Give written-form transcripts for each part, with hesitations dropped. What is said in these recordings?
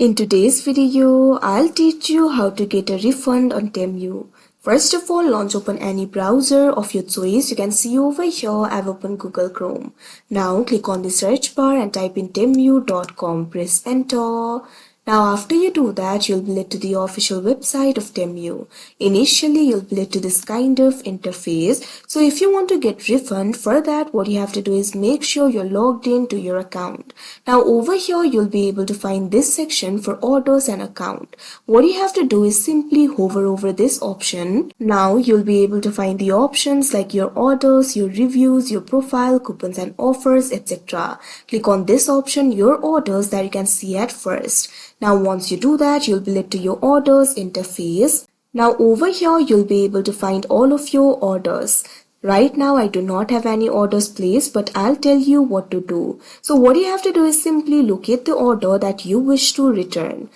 In today's video, I'll teach you how to get a refund on Temu. First of all, launch open any browser of your choice. You can see over here I've opened Google Chrome. Now click on the search bar and type in temu.com. Press enter. Now after you do that, you'll be led to the official website of Temu. Initially, you'll be led to this kind of interface. So if you want to get refund, for that what you have to do is make sure you're logged in to your account. Now over here, you'll be able to find this section for orders and account. What you have to do is simply hover over this option. Now you'll be able to find the options like your orders, your reviews, your profile, coupons and offers, etc. Click on this option, your orders, that you can see at first. Now once you do that, you'll be led to your orders interface. Now over here, you'll be able to find all of your orders. Right now, I do not have any orders placed, but I'll tell you what to do. So what you have to do is simply locate the order that you wish to return.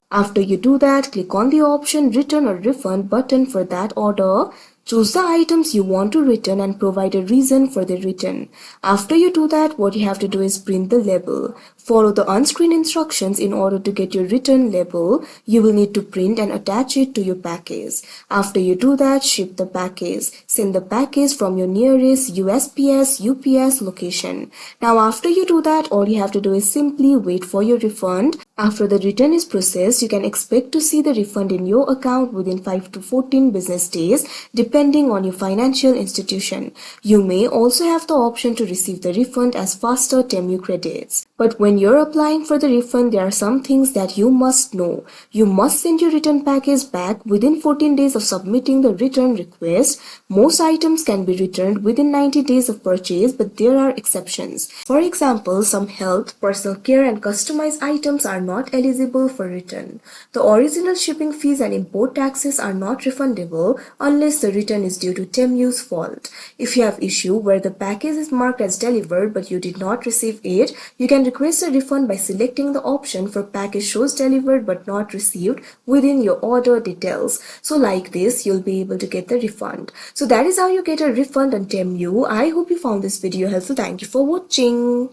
After you do that, click on the option Return or Refund button for that order. Choose the items you want to return and provide a reason for the return. After you do that, what you have to do is print the label. Follow the on-screen instructions in order to get your return label. You will need to print and attach it to your package. After you do that, ship the package. Send the package from your nearest USPS, UPS location. Now after you do that, all you have to do is simply wait for your refund. After the return is processed, you can expect to see the refund in your account within 5 to 14 business days, depending on your financial institution. You may also have the option to receive the refund as faster Temu credits. But when you're applying for the refund, there are some things that you must know. You must send your return package back within 14 days of submitting the return request. Most items can be returned within 90 days of purchase, but there are exceptions. For example, some health, personal care and customized items are not eligible for return. The original shipping fees and import taxes are not refundable unless the return is due to Temu's fault. If you have issue where the package is marked as delivered but you did not receive it, you can request a refund by selecting the option for package shows delivered but not received within your order details. So like this, you'll be able to get the refund. So that is how you get a refund on Temu. I hope you found this video helpful. Thank you for watching.